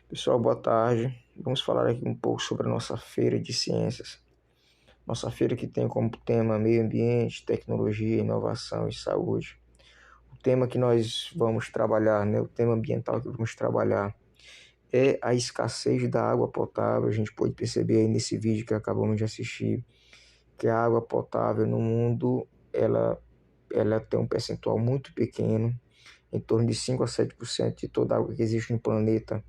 Pessoal, boa tarde. Vamos falar aqui um pouco sobre a nossa feira de ciências. Nossa feira que tem como tema meio ambiente, tecnologia, inovação e saúde. O tema que nós vamos trabalhar, o tema ambiental que vamos trabalhar é a escassez da água potável. A gente pode perceber aí nesse vídeo que acabamos de assistir que a água potável no mundo, ela tem um percentual muito pequeno, em torno de 5 a 7% de toda a água que existe no planeta.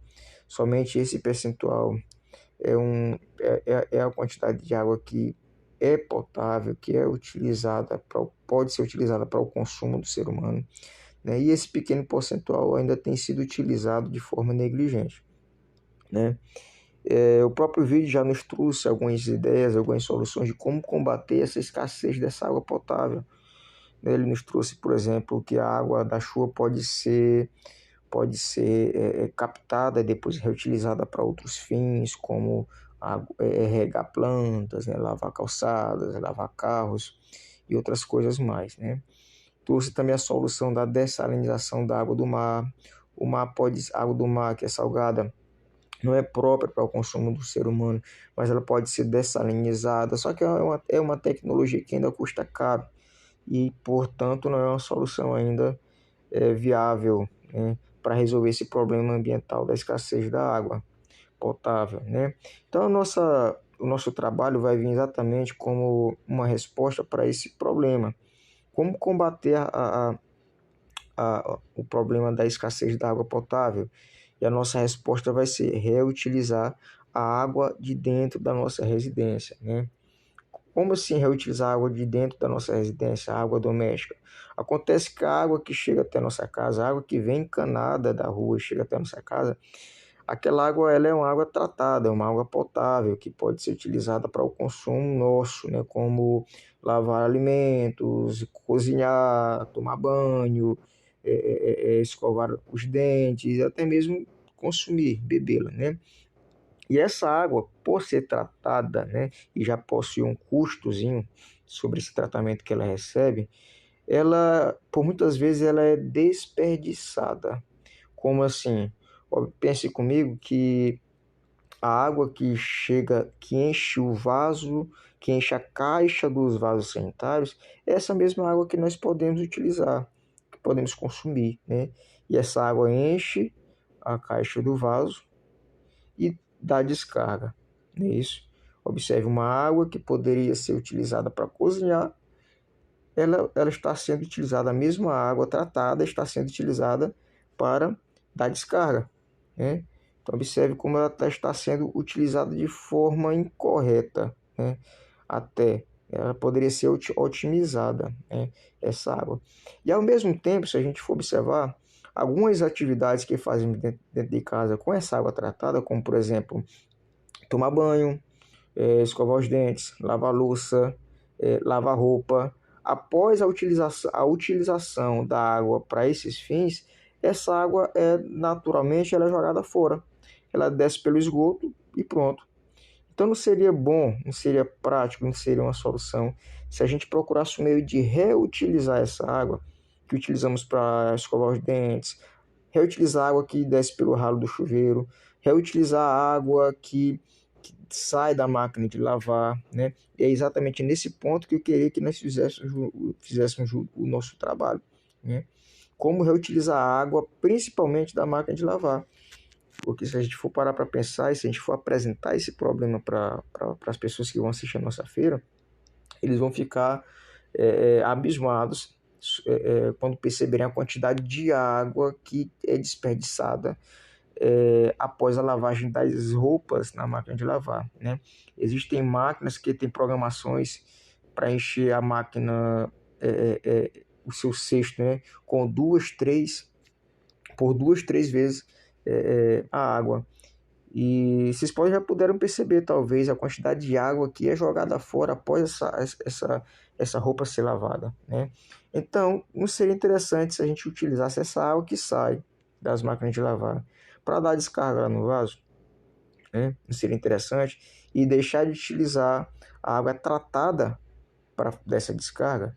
Somente esse percentual é a quantidade de água que é potável, que é utilizada pode ser utilizada para o consumo do ser humano, né? E esse pequeno percentual ainda tem sido utilizado de forma negligente, né? O próprio vídeo já nos trouxe algumas ideias, algumas soluções de como combater essa escassez dessa água potável. Ele nos trouxe, por exemplo, que a água da chuva pode ser captada e depois reutilizada para outros fins, como regar plantas, né, lavar calçadas, lavar carros e outras coisas mais, né? Trouxe também a solução da dessalinização da água do mar. A água do mar, que é salgada, não é própria para o consumo do ser humano, mas ela pode ser dessalinizada, só que é uma tecnologia que ainda custa caro e, portanto, não é uma solução ainda viável, né, para resolver esse problema ambiental da escassez da água potável, né? Então, o nosso trabalho vai vir exatamente como uma resposta para esse problema. Como combater o problema da escassez da água potável? E a nossa resposta vai ser reutilizar a água de dentro da nossa residência, né? Como assim reutilizar a água de dentro da nossa residência, a água doméstica? Acontece que a água que chega até a nossa casa, a água que vem encanada da rua e chega até a nossa casa, aquela água ela é uma água tratada, é uma água potável que pode ser utilizada para o consumo nosso, né? Como lavar alimentos, cozinhar, tomar banho, escovar os dentes, até mesmo consumir, bebê-la, né? E essa água, por ser tratada, né, e já possui um custozinho sobre esse tratamento que ela recebe, ela, por muitas vezes, ela é desperdiçada. Como assim? Ó, pense comigo que a água que chega, que enche o vaso, que enche a caixa dos vasos sanitários, é essa mesma água que nós podemos utilizar, que podemos consumir, né? E essa água enche a caixa do vaso e dá descarga, não é isso? Observe uma água que poderia ser utilizada para cozinhar, ela está sendo utilizada, a mesma água tratada está sendo utilizada para dar descarga, né? Então observe como ela está sendo utilizada de forma incorreta, né? Até ela poderia ser otimizada, né? Essa água. E ao mesmo tempo, se a gente for observar, algumas atividades que fazemos dentro de casa com essa água tratada, como por exemplo, tomar banho, escovar os dentes, lavar louça, lavar roupa. Após a utilização da água para esses fins, essa água naturalmente ela é jogada fora. Ela desce pelo esgoto e pronto. Então não seria bom, não seria prático, não seria uma solução se a gente procurasse um meio de reutilizar essa água que utilizamos para escovar os dentes, reutilizar a água que desce pelo ralo do chuveiro, reutilizar a água que sai da máquina de lavar, né? E é exatamente nesse ponto que eu queria que nós fizéssemos o nosso trabalho, né? Como reutilizar a água, principalmente da máquina de lavar. Porque se a gente for parar para pensar e se a gente for apresentar esse problema para as pessoas que vão assistir a nossa feira, eles vão ficar abismados quando perceberem a quantidade de água que é desperdiçada após a lavagem das roupas na máquina de lavar, né? Existem máquinas que têm programações para encher a máquina, o seu cesto, né, com duas, três vezes a água. E vocês já puderam perceber, talvez, a quantidade de água que é jogada fora após essa roupa ser lavada, né? Então, não seria interessante se a gente utilizasse essa água que sai das máquinas de lavar para dar descarga lá no vaso, né? Não seria interessante? E deixar de utilizar a água tratada para dessa descarga.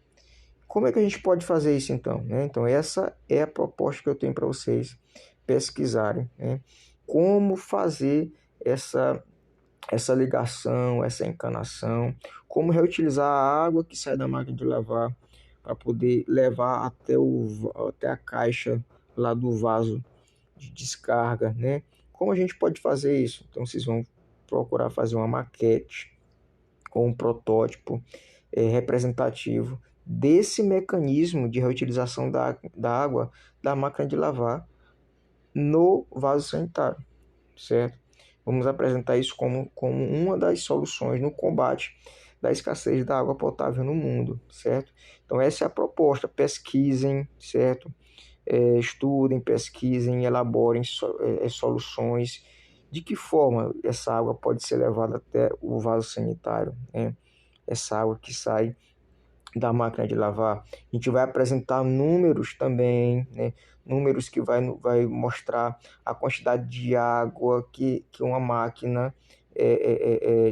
Como é que a gente pode fazer isso então, né? Então essa é a proposta que eu tenho para vocês pesquisarem, né? como fazer essa ligação, essa encanação, como reutilizar a água que sai da máquina de lavar para poder levar até a caixa lá do vaso de descarga, né? Como a gente pode fazer isso? Então vocês vão procurar fazer uma maquete ou um protótipo representativo desse mecanismo de reutilização da água da máquina de lavar no vaso sanitário, certo? Vamos apresentar isso como uma das soluções no combate da escassez da água potável no mundo, certo? Então essa é a proposta, pesquisem, certo? Estudem, pesquisem, elaborem soluções. De que forma essa água pode ser levada até o vaso sanitário, né? Essa água que sai da máquina de lavar. A gente vai apresentar números também, né? Números que vai mostrar a quantidade de água que uma máquina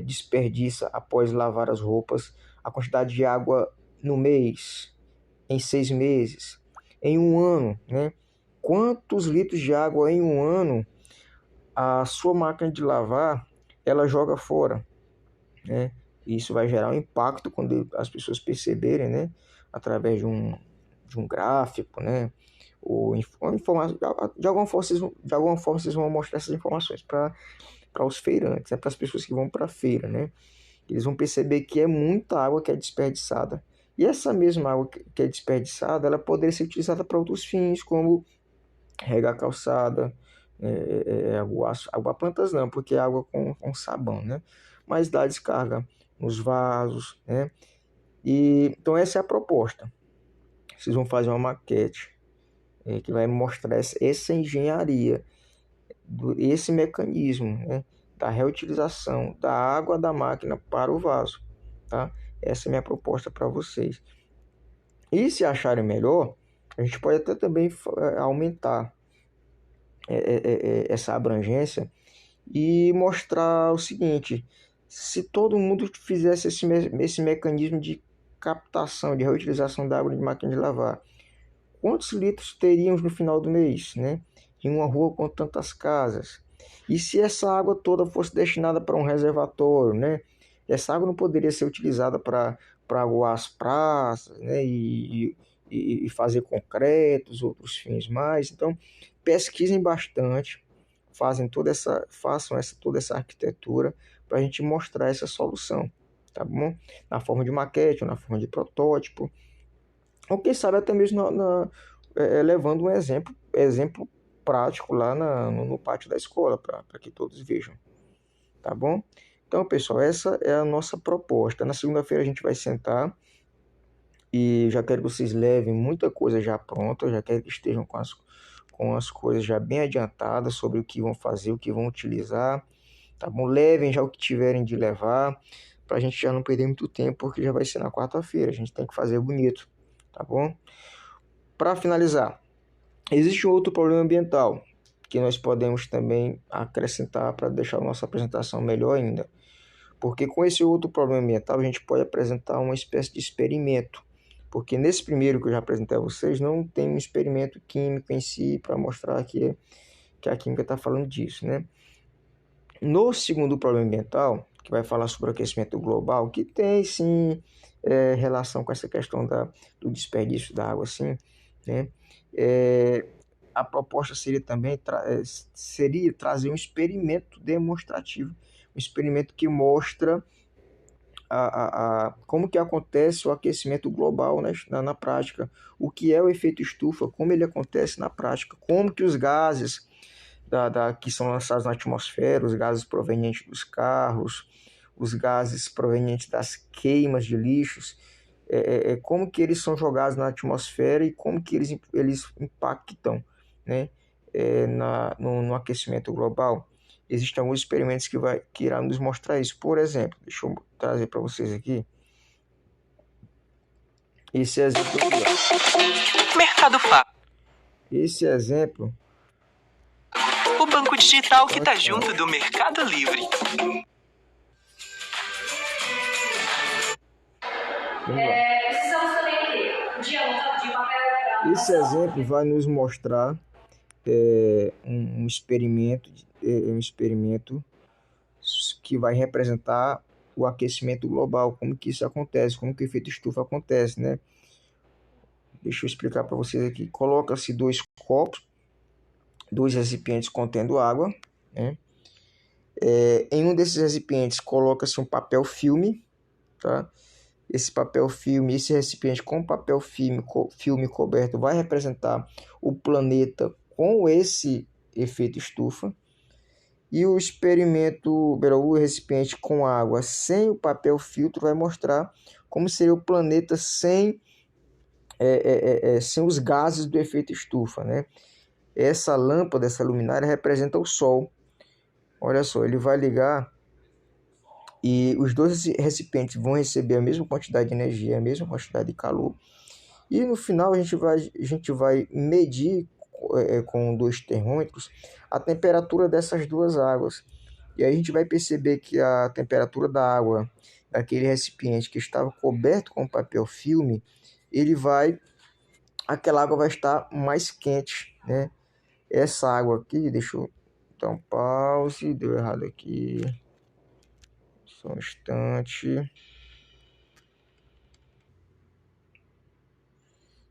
desperdiça após lavar as roupas, a quantidade de água no mês, em 6 meses, em um ano, né? Quantos litros de água em um ano a sua máquina de lavar ela joga fora, né? Isso vai gerar um impacto quando as pessoas perceberem, né? Através de um gráfico, né? Ou de alguma forma vocês vão mostrar essas informações para os feirantes, né? Para as pessoas que vão para a feira, né? Eles vão perceber que é muita água que é desperdiçada. E essa mesma água que é desperdiçada, ela poderia ser utilizada para outros fins, como regar a calçada, aguar plantas não, porque é água com sabão, né? Mas dá descarga nos vasos, né? E, então essa é a proposta. Vocês vão fazer uma maquete que vai mostrar essa engenharia, esse mecanismo, né? Da reutilização da água da máquina para o vaso, tá? Essa é a minha proposta para vocês. E se acharem melhor, a gente pode até também aumentar essa abrangência e mostrar o seguinte: se todo mundo fizesse esse mecanismo de captação, de reutilização da água de máquina de lavar, quantos litros teríamos no final do mês, né? Em uma rua com tantas casas. E se essa água toda fosse destinada para um reservatório, né? Essa água não poderia ser utilizada para aguar as praças, né? E fazer concretos, outros fins mais. Então, pesquisem bastante, façam toda essa arquitetura para a gente mostrar essa solução, tá bom? Na forma de maquete, ou na forma de protótipo, ou quem sabe até mesmo levando um exemplo prático lá no pátio da escola, para que todos vejam, tá bom? Então, pessoal, essa é a nossa proposta. Na segunda-feira a gente vai sentar e já quero que vocês levem muita coisa já pronta, já quero que estejam com as coisas já bem adiantadas sobre o que vão fazer, o que vão utilizar, tá bom? Levem já o que tiverem de levar, para a gente já não perder muito tempo, porque já vai ser na quarta-feira, a gente tem que fazer bonito, tá bom? Para finalizar, existe um outro problema ambiental que nós podemos também acrescentar para deixar a nossa apresentação melhor ainda. Porque com esse outro problema ambiental a gente pode apresentar uma espécie de experimento. Porque nesse primeiro que eu já apresentei a vocês não tem um experimento químico em si para mostrar que a química está falando disso, né? No segundo problema ambiental, que vai falar sobre o aquecimento global, que tem sim relação com essa questão do desperdício da água, sim, né? A proposta seria também trazer um experimento demonstrativo, um experimento que mostra como que acontece o aquecimento global, né, na prática, o que é o efeito estufa, como ele acontece na prática, como que os gases que são lançados na atmosfera, os gases provenientes dos carros, os gases provenientes das queimas de lixos, como que eles são jogados na atmosfera e como que eles impactam, né, no aquecimento global. Existem alguns experimentos que irão nos mostrar isso. Por exemplo, deixa eu trazer para vocês aqui esse exemplo aqui, Mercado Pago. Esse exemplo, o banco digital que está junto do Mercado Livre. Precisamos também aqui de papel. Esse exemplo vai nos mostrar um experimento um experimento que vai representar o aquecimento global, como que isso acontece, como que o efeito estufa acontece, né? Deixa eu explicar para vocês aqui. Coloca-se 2 copos, 2 recipientes contendo água, né? Em um desses recipientes coloca-se um papel filme, tá? Esse papel filme, esse recipiente com papel filme coberto vai representar o planeta com esse efeito estufa. E o o recipiente com água sem o papel filtro vai mostrar como seria o planeta sem os gases do efeito estufa, né? Essa lâmpada, essa luminária representa o Sol. Olha só, ele vai ligar e os dois recipientes vão receber a mesma quantidade de energia, a mesma quantidade de calor. E no final a gente vai medir com 2 termômetros a temperatura dessas duas águas. E aí a gente vai perceber que a temperatura da água daquele recipiente que estava coberto com papel filme, aquela água vai estar mais quente, né? Essa água aqui, deixa eu dar um pause, deu errado aqui. Só um instante.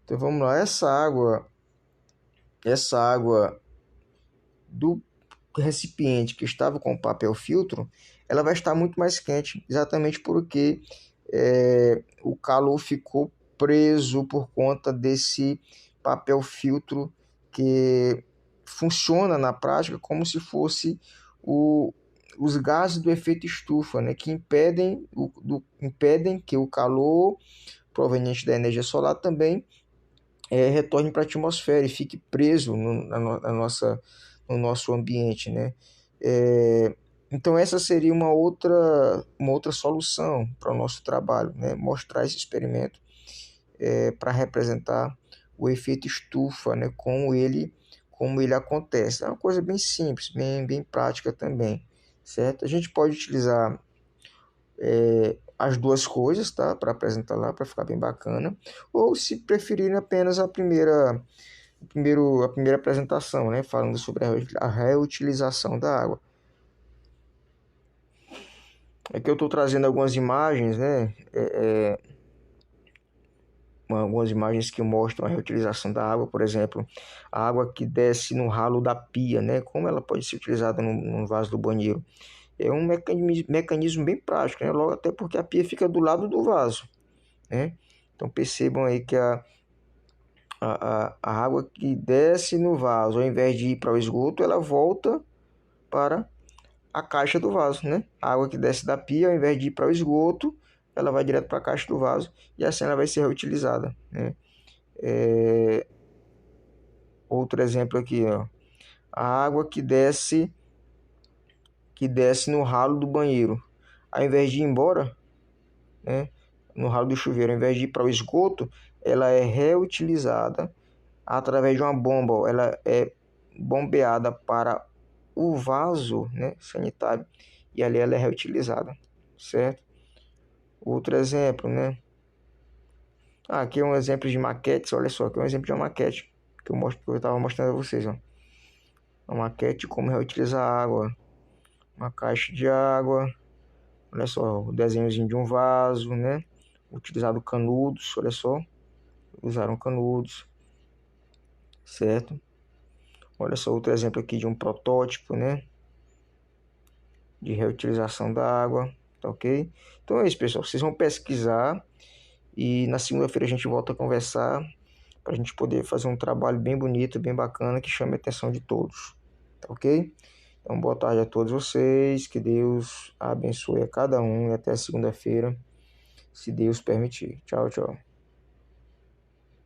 Então vamos lá, essa água do recipiente que estava com papel filtro, ela vai estar muito mais quente, exatamente porque o calor ficou preso por conta desse papel filtro que funciona na prática como se fosse os gases do efeito estufa, né, que impedem que o calor proveniente da energia solar também retorne para a atmosfera e fique preso no nosso ambiente, né? Então essa seria uma outra solução para o nosso trabalho, né? Mostrar esse experimento para representar o efeito estufa, né? Como ele acontece. É uma coisa bem simples, bem prática também, certo? A gente pode utilizar as duas coisas, tá? Para apresentar lá, para ficar bem bacana. Ou se preferirem apenas a primeira apresentação, né? Falando sobre a reutilização da água. Aqui eu estou trazendo algumas imagens, né? Algumas imagens que mostram a reutilização da água, por exemplo, a água que desce no ralo da pia, né? Como ela pode ser utilizada no vaso do banheiro. É um mecanismo bem prático, né? Logo até porque a pia fica do lado do vaso, né? Então percebam aí que a água que desce no vaso, ao invés de ir para o esgoto, ela volta para a caixa do vaso, né? A água que desce da pia, ao invés de ir para o esgoto, ela vai direto para a caixa do vaso e assim ela vai ser reutilizada, né? Outro exemplo aqui, ó. A água que desce no ralo do banheiro, ao invés de ir embora, né, no ralo do chuveiro, ao invés de ir para o esgoto, ela é reutilizada através de uma bomba, ó. Ela é bombeada para o vaso, né, sanitário, e ali ela é reutilizada, certo? Outro exemplo, né? Aqui é um exemplo de maquetes, olha só, aqui é um exemplo de uma maquete que eu estava mostrando a vocês, ó. Uma maquete de como reutilizar água, uma caixa de água, olha só, o desenhozinho de um vaso, né? Utilizado canudos, olha só, usaram canudos, certo? Olha só outro exemplo aqui de um protótipo, né? De reutilização da água, tá ok? Então é isso, pessoal, vocês vão pesquisar e na segunda-feira a gente volta a conversar para a gente poder fazer um trabalho bem bonito, bem bacana, que chame a atenção de todos, tá ok? Então, boa tarde a todos vocês, que Deus abençoe a cada um e até segunda-feira, se Deus permitir. Tchau, tchau.